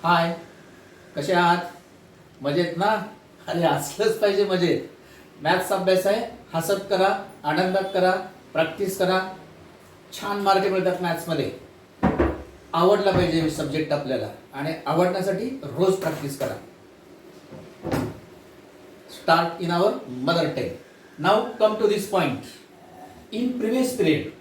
हाय, कसे आहात? मजेत ना? अरे असलंच पाहिजे मजेत. मॅथ्स अभ्यास आहे, हसत करा, आनंदात करा, प्रॅक्टिस करा. छान मार्क मिळतात मॅथ्समध्ये. आवडला पाहिजे सब्जेक्ट आपल्याला आणि आवडण्यासाठी रोज प्रॅक्टिस करा. Start in our mother tongue. Now come to this point. In previous period,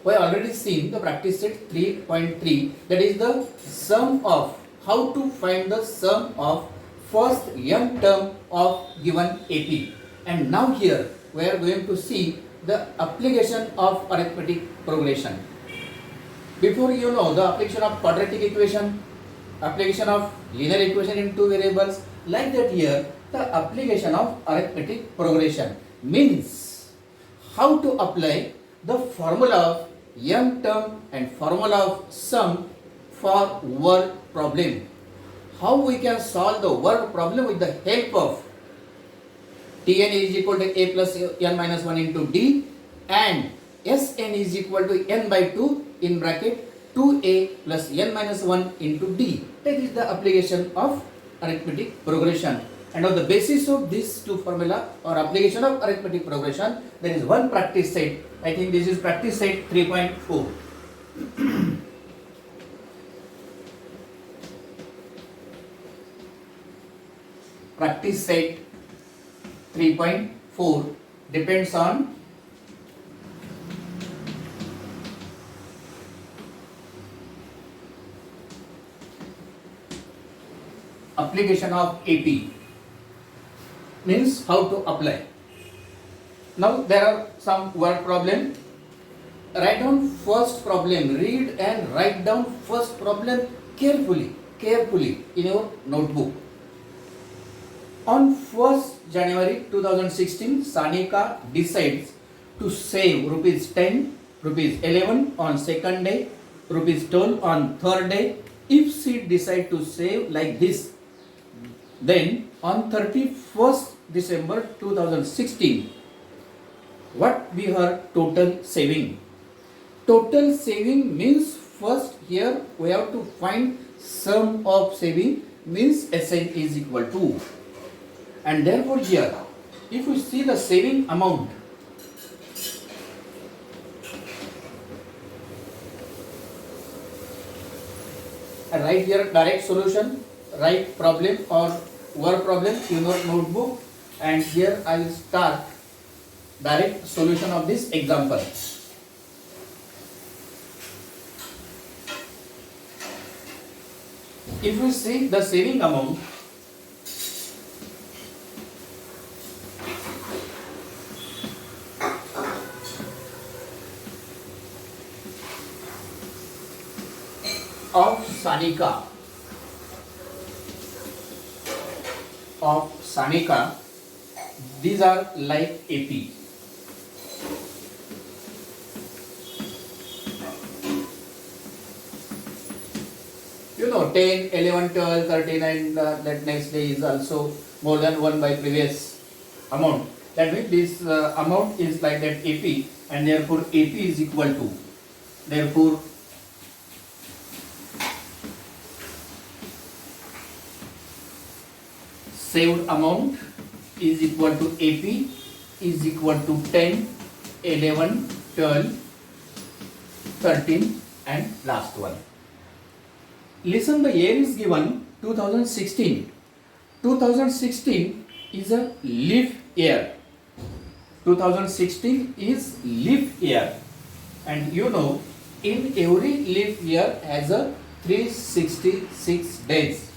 we have already seen the practice set 3.3, that is the sum of, how to find the sum of first m term of given AP. And now here we are going to see the application of arithmetic progression. Before you know the application of quadratic equation, application of linear equation in two variables, like that here the application of arithmetic progression means how to apply the formula of m term and formula of sum for word problem. How we can solve the word problem with the help of Tn is equal to a plus n minus 1 into d and Sn is equal to n by 2 in bracket 2a plus n minus 1 into d. That is the application of arithmetic progression. And on the basis of these two formula or application of arithmetic progression, there is one practice set. I think this is practice set 3.4. Practice set 3.4 depends on application of AP, means how to apply. Now there are some word problem. Write down first problem, read and write down first problem carefully in your notebook. On 1st January 2016, Sanika decides to save rupees 10, rupees 11 on second day, rupees 12 on third day. If she decide to save like this, then on 31st December 2016, what be her total saving? Total saving means first here we have to find sum of saving, means Sn is equal to, and therefore here if we see the saving amount, write here direct solution, write problem or word problem in your notebook, and here I will start direct solution of this example. If we see the saving amount, of Sanika, these are like AP. You know 10, 11, 12, 13 and that next day is also more than 1 by previous amount. That means this amount is like that AP, and therefore AP is equal to, therefore saved amount is equal to AP is equal to 10, 11, 12, 13 and last one. Listen, the year is given 2016. 2016 is a leap year. 2016 is leap year, and you know in every leap year has a 366 days.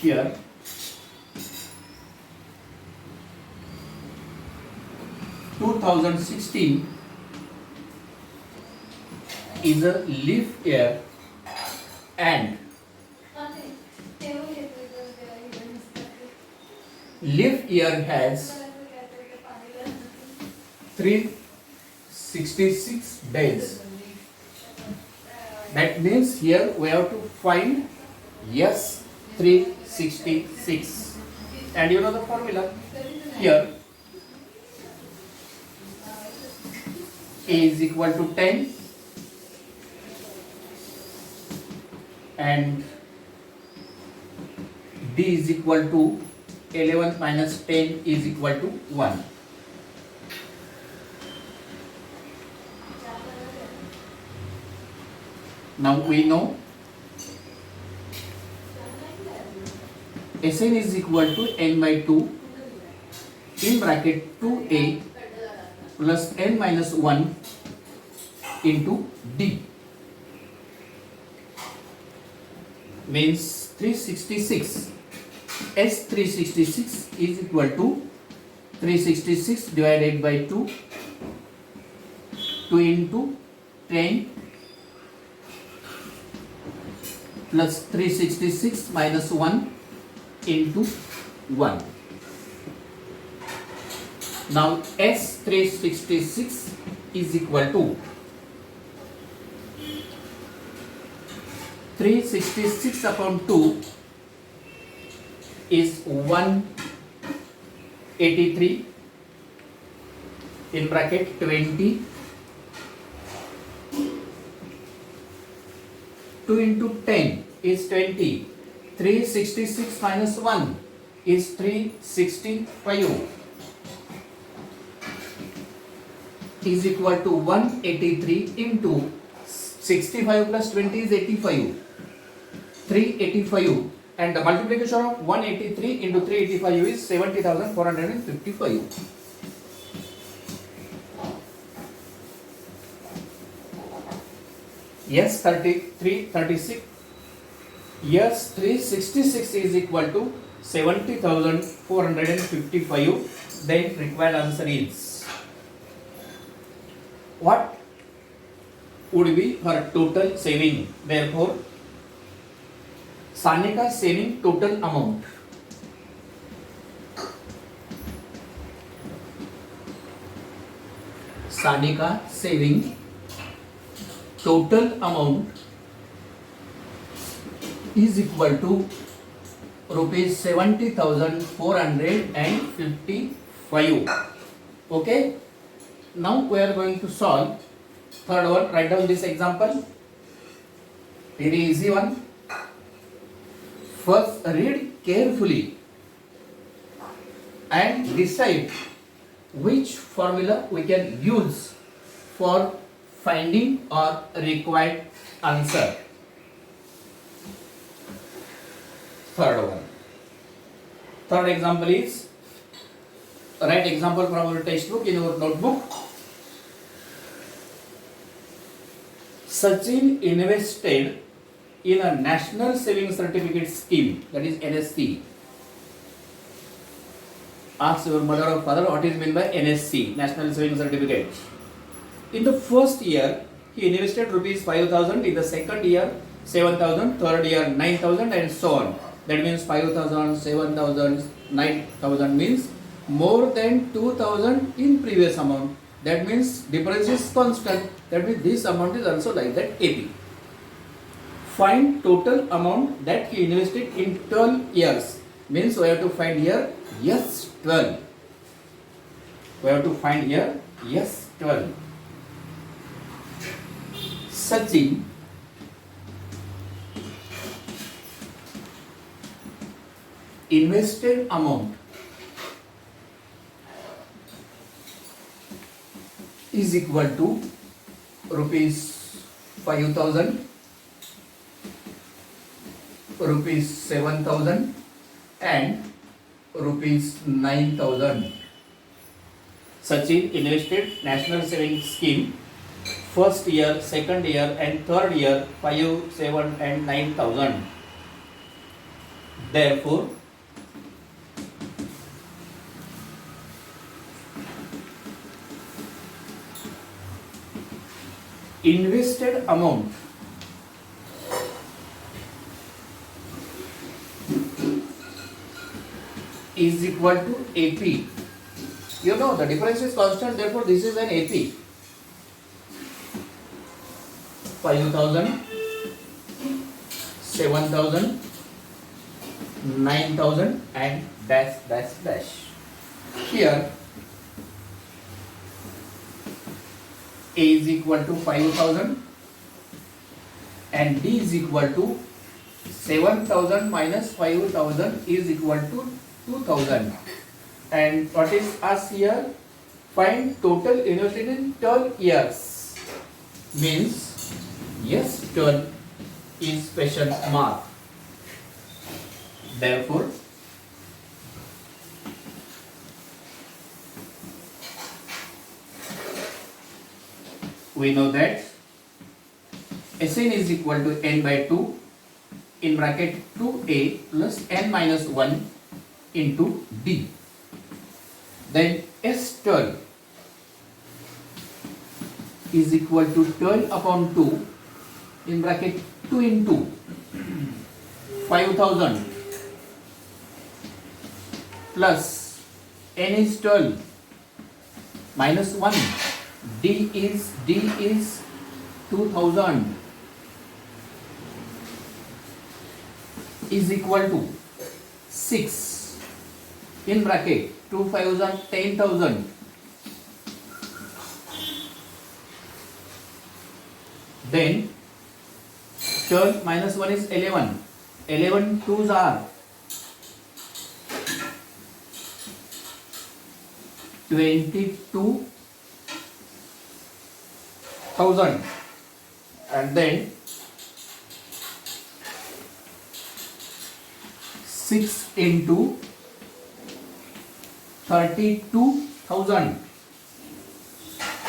Here 2016 is a leap year, and leap year has 366 days. That means here we have to find yes 366, and you know the formula here. A is equal to 10, and D is equal to 11 minus 10 is equal to 1. Now we know Sn is equal to n by 2 in bracket 2a plus n minus 1 into D means 366. S366 is equal to 366 divided by 2, 2 into 10 plus 366 minus 1 into 1. Now S366 is equal to 366 upon 2 is 183 in bracket 20. 2 into 10 is 20. 366 minus 1 is 365 is equal to 183 into 65 plus 20 is 85. 385 and the multiplication of 183 into 385 is 70,455. Yes, 33, 36. Yes, 366 is equal to 70,455. Then required answer is what would be her total saving? Therefore, Sanika saving total amount. Sanika saving total amount is equal to rupees 70,455. Okay. Now we are going to solve third one. Write down this example. Very easy one. First, read carefully and decide which formula we can use for finding or required answer. Third one. Third example is, write example from our textbook in your notebook. Sachin invested in a National Savings Certificate Scheme, that is NSC. Ask your mother or father what is meant by NSC, National Savings Certificate. In the first year, he invested rupees 5,000. In the second year, 7,000. Third year, 9,000, and so on. That means 5,000, 7,000, 9,000 means more than 2,000 in previous amount. That means difference is constant. That means this amount is also like that AP. Find total amount that he invested in 12 years. Means we have to find here yes 12. We have to find here yes 12. Sachin invested amount is equal to rupees 5,000, rupees 7,000 and rupees 9,000. Sachin invested National Savings Scheme first year, second year and third year 5, 7 and 9,000. Therefore, invested amount is equal to AP. You know the difference is constant, therefore this is an AP. 5,000, 7,000, 9,000 and dash dash dash. Here A is equal to 5,000 and D is equal to 7,000 minus 5,000 is equal to 2,000. And what is asked here? Find total invested in 12 years. Means yes, 12 is question mark. Therefore, we know that Sn is equal to n by 2 in bracket 2a plus n minus 1 into d. Then S12 is equal to 12 upon 2 in bracket 2 into 5,000 plus n is 12 minus 1, d is 2,000 is equal to 6 in bracket 2,000 10,000. Then 12 minus 1 is 11. 11 twos are 22,000, and then 6 into 32,000,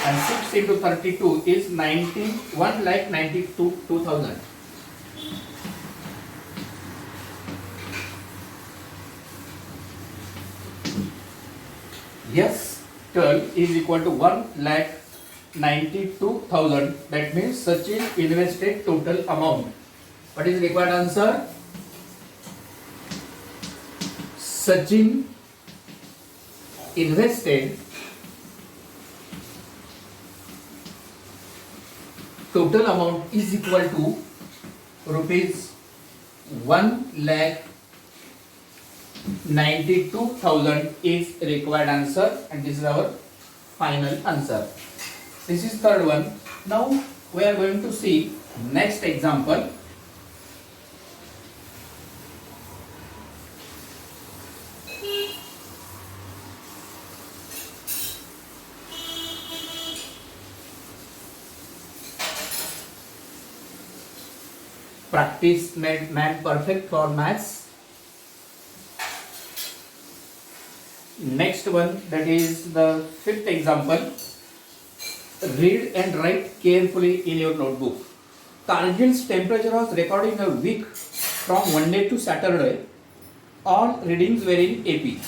and 6 into 32 is 1,92,000. Yes, 12 is equal to 1,92,000. That means Sachin invested total amount. What is required answer? Sachin invested total amount is equal to rupees 1,92,000 is required answer, and this is our final answer. This is third one. Now we are going to see next example. Practice made man perfect for maths. Next one, that is the fifth example. Read and write carefully in your notebook. Kargil's temperature was recorded in a week from Monday to Saturday. All readings were in AP.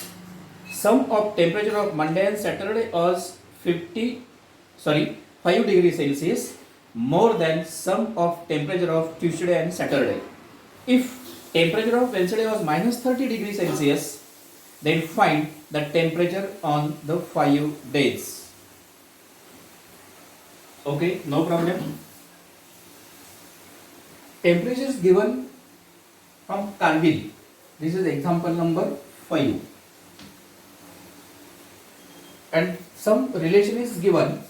Sum of temperature of Monday and Saturday was 5 degrees Celsius more than sum of temperature of Tuesday and Saturday. If temperature of Wednesday was minus 30 degrees Celsius, then find the temperature on the 5 days. Okay, no problem. Temperature is given from Kargil. This is example number 5. And some relation is given.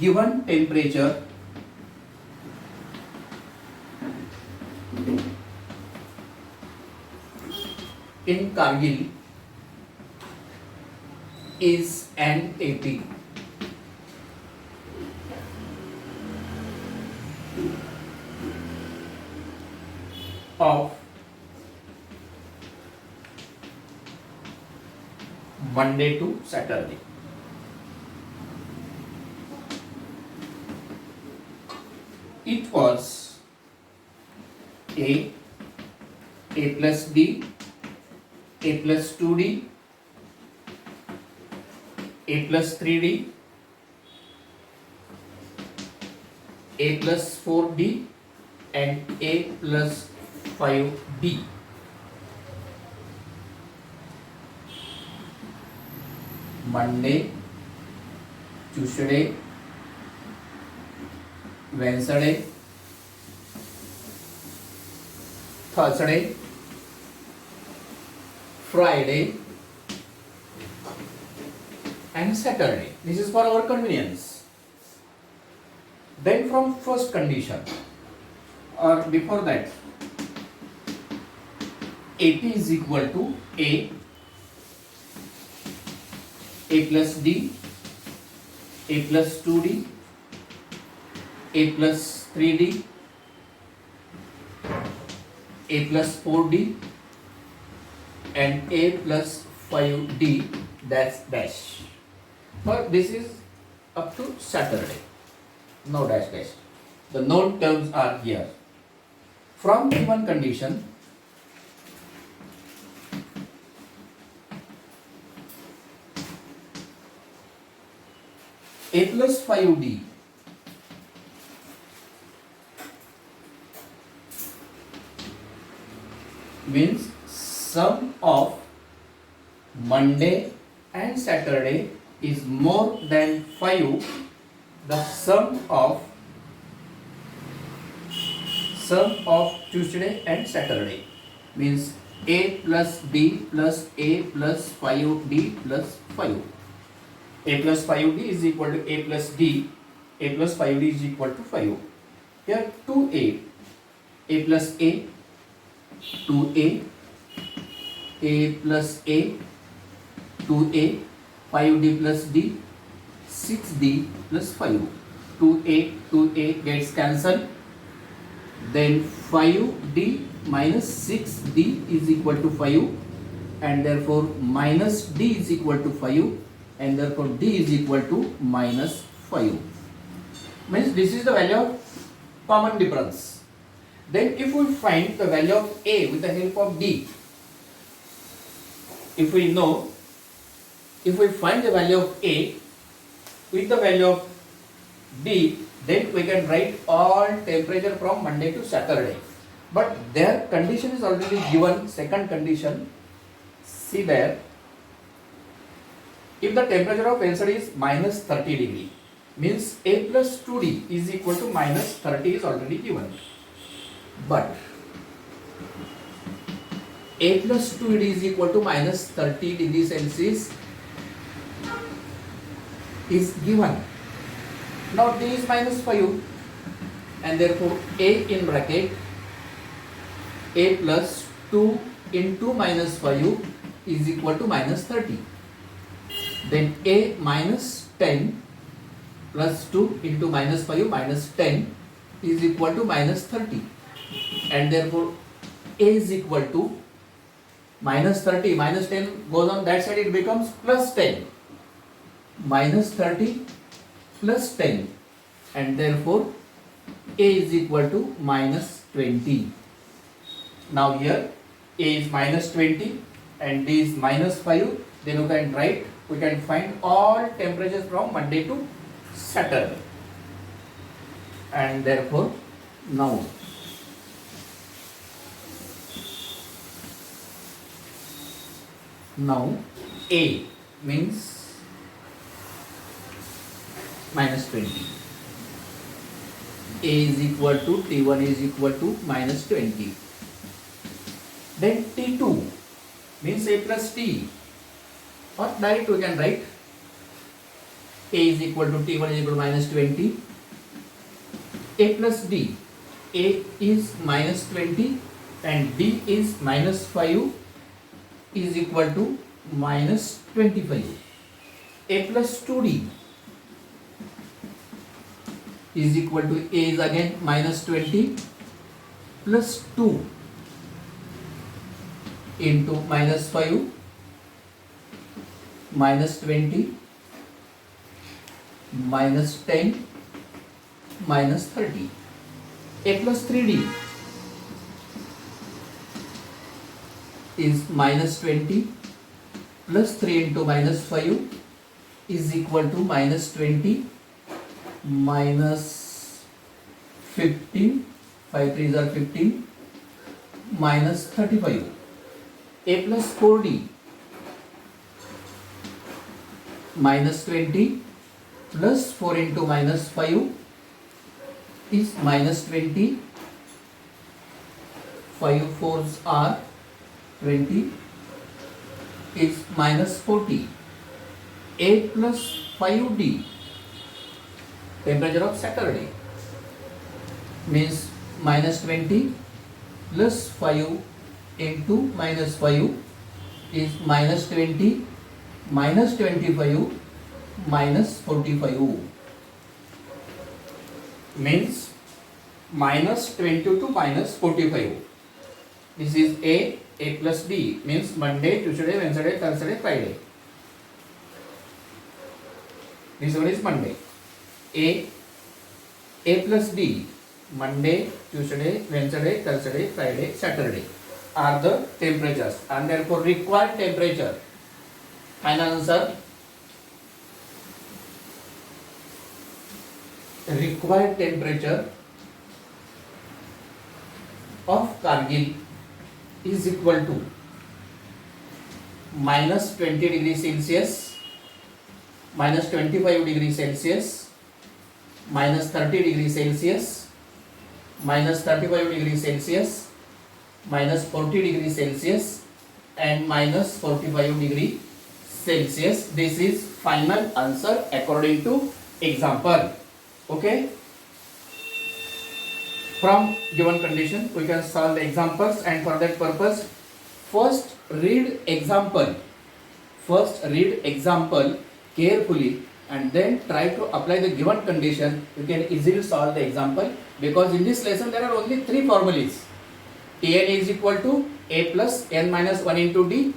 Given temperature in Kargil is an AP. Of Monday to Saturday. It was A plus D, A plus 2D, A plus 3D, A plus 4D, and A plus 5D. Monday, Tuesday, Wednesday, Thursday, Friday, and Saturday. This is for our convenience. Then from first condition, or before that, AP is equal to A plus D, A plus 2D, A plus 3D, A plus 4D, and A plus 5D, that's dash. But this is up to Saturday. No dash dash. The known terms are here. From given condition, A plus 5D means sum of Monday and Saturday is more than 5. The sum of Tuesday and Saturday means A plus D plus A plus 5D plus 5. A plus 5D is equal to A plus D. A plus 5D is equal to 5. Here 2A, A plus A, 2A, A plus A, 2A, 5D plus D, 6D plus 5. 2A gets cancelled. Then 5D minus 6D is equal to 5, and therefore minus D is equal to 5, and therefore D is equal to minus 5. Means this is the value of common difference. Then if we find the value of A with the help of D, if we find the value of A with the value of D, then we can write all temperature from Monday to Saturday. But their condition is already given, second condition. See there, if the temperature of LCD is minus 30 degree, means A plus 2D is equal to minus 30 is already given. But A plus 2D is equal to minus 30 degrees Celsius is given. Now D is minus 5, and therefore A in bracket A plus 2 into minus 5 is equal to minus 30. Then A minus 10 plus 2 into minus 5 minus 10 is equal to minus 30, and therefore A is equal to minus 30, minus 10 goes on that side, it becomes plus 10, minus 30 plus 10, and therefore A is equal to minus 20. Now here A is minus 20 and D is minus 5, then we can find all temperatures from Monday to Saturday, and therefore now A means minus 20. A is equal to T1 is equal to minus 20. Then T2 means A plus T, or direct we can write A is equal to T1 is equal to minus 20. A plus D, A is minus 20 and D is minus 5 is equal to minus 25. A plus 2D is equal to A is again minus 20 plus 2 into minus 5 minus 20 minus 10 minus 30. A plus 3D is minus 20 plus 3 into minus 5 is equal to minus 20 minus 15, 5 3s are 15, minus 35. A plus 4D minus 20 plus 4 into minus 5 is minus 20, 5 4s are 20 is minus 40. A plus 5D temperature of Saturday means minus 20 plus 5 into minus 5 is minus 20 minus 25 minus 45 means minus 22 to minus 45. This is A plus B means Monday, Tuesday, Wednesday, Thursday, Friday. This one is Monday. A plus B, Monday, Tuesday, Wednesday, Thursday, Friday, Saturday are the temperatures and therefore required temperature. Final answer. Required temperature of Kargil is equal to minus 20 degrees Celsius, minus 25 degrees Celsius, minus 30 degrees Celsius, minus 35 degrees Celsius, minus 40 degrees Celsius and minus 45 degree Celsius. This is final answer according to example. Okay. From given condition we can solve the examples, and for that purpose first read example carefully and then try to apply the given condition. You can easily solve the example because in this lesson there are only three formulas. Tn is equal to a plus n minus 1 into d,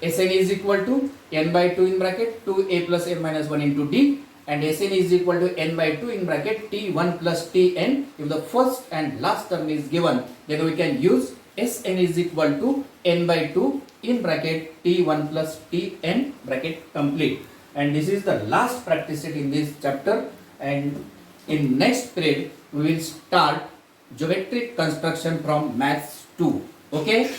Sn is equal to n by 2 in bracket 2a plus n minus 1 into d, and Sn is equal to n by 2 in bracket t1 plus tn. If the first and last term is given, then we can use Sn is equal to n by 2 in bracket t1 plus tn bracket complete. And this is the last practice set in this chapter, and in next period we will start geometric construction from maths 2. Okay.